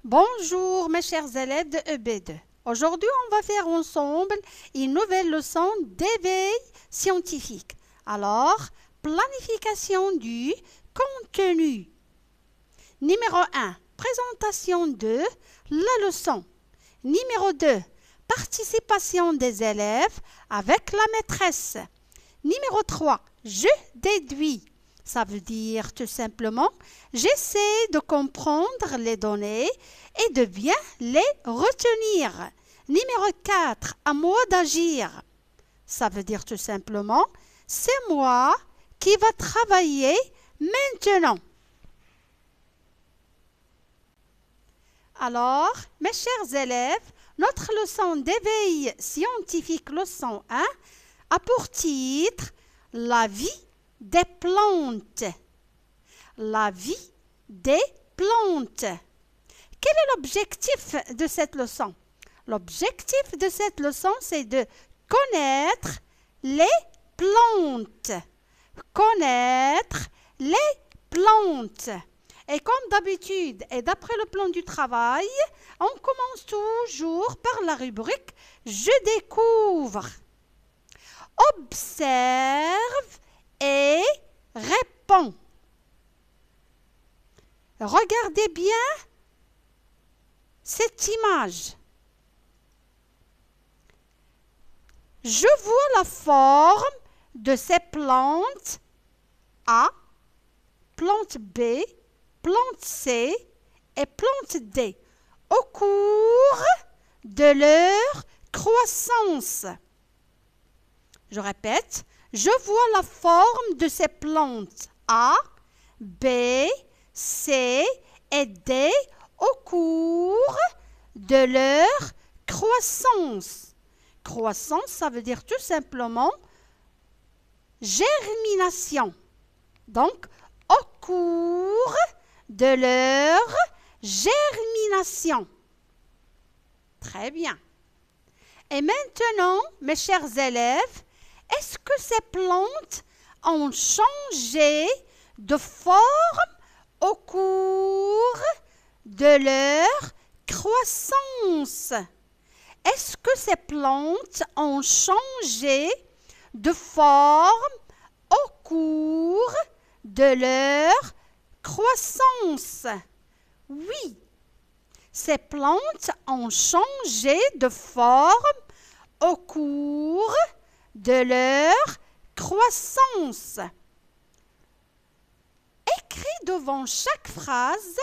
Bonjour mes chers élèves de EB2. Aujourd'hui, on va faire ensemble une nouvelle leçon d'éveil scientifique. Alors, planification du contenu. Numéro 1, présentation de la leçon. Numéro 2, participation des élèves avec la maîtresse. Numéro 3, je déduis. Ça veut dire tout simplement, j'essaie de comprendre les données et de bien les retenir. Numéro 4, à moi d'agir. Ça veut dire tout simplement, c'est moi qui va travailler maintenant. Alors, mes chers élèves, notre leçon d'éveil scientifique, leçon 1, a pour titre « La vie des plantes ». La vie des plantes. Quel est l'objectif de cette leçon? L'objectif de cette leçon, c'est de connaître les plantes. Connaître les plantes. Et comme d'habitude, et d'après le plan du travail, on commence toujours par la rubrique « Je découvre ». Observe et réponds. Regardez bien cette image. Je vois la forme de ces plantes A, plante B, plante C et plante D au cours de leur croissance. Je répète, je vois la forme de ces plantes A, B, C et D au cours de leur croissance. Croissance, ça veut dire tout simplement germination. Donc, au cours de leur germination. Très bien. Et maintenant, mes chers élèves, est-ce que ces plantes ont changé de forme au cours de leur croissance? Est-ce que ces plantes ont changé de forme au cours de leur croissance? Oui, ces plantes ont changé de forme au cours de leur croissance. Écris devant chaque phrase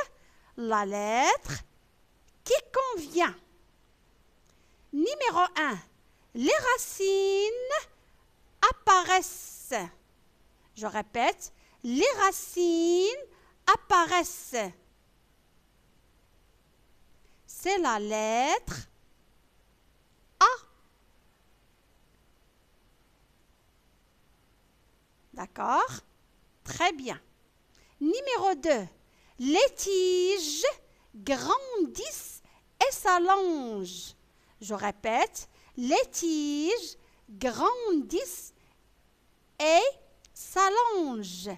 la lettre qui convient. Numéro 1. Les racines apparaissent. Je répète, les racines apparaissent. C'est la lettre A. D'accord? Très bien. Numéro 2. Les tiges grandissent et s'allongent. Je répète, les tiges grandissent et s'allongent.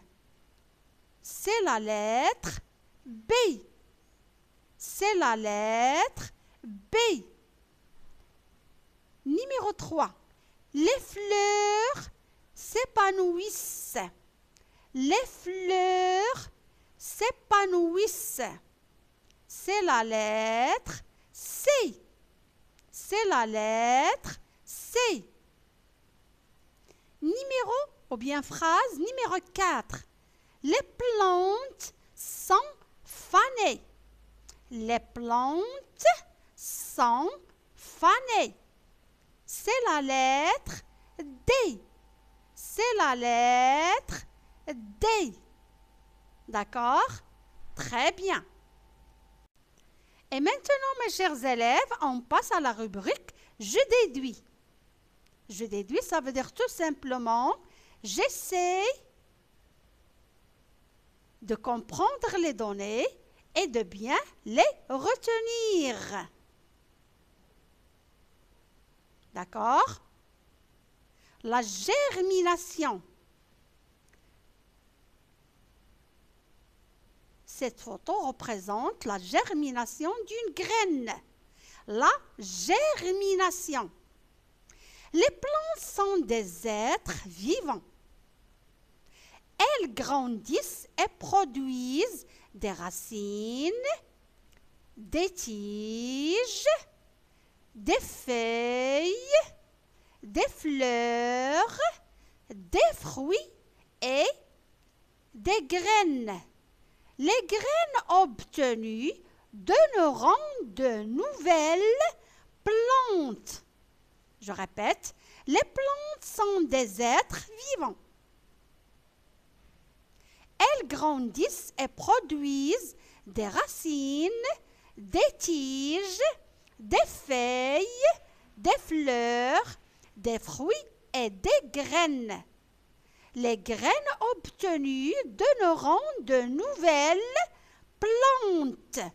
C'est la lettre B. C'est la lettre B. Numéro 3. Les fleurs s'épanouissent. Les fleurs s'épanouissent. C'est la lettre C. C'est la lettre C. Numéro ou bien phrase numéro 4. Les plantes sont fanées. Les plantes sont fanées. C'est la lettre D. C'est la lettre D. D'accord? Très bien. Et maintenant, mes chers élèves, on passe à la rubrique « Je déduis ». Je déduis, ça veut dire tout simplement « J'essaie de comprendre les données et de bien les retenir. » D'accord? La germination. Cette photo représente la germination d'une graine. La germination. Les plantes sont des êtres vivants. Elles grandissent et produisent des racines, des tiges, des feuilles, des fleurs, des fruits et des graines. Les graines obtenues donneront de nouvelles plantes. Je répète, les plantes sont des êtres vivants. Elles grandissent et produisent des racines, des tiges, des feuilles, des fleurs, des fruits et des graines. Les graines obtenues donneront de nouvelles plantes.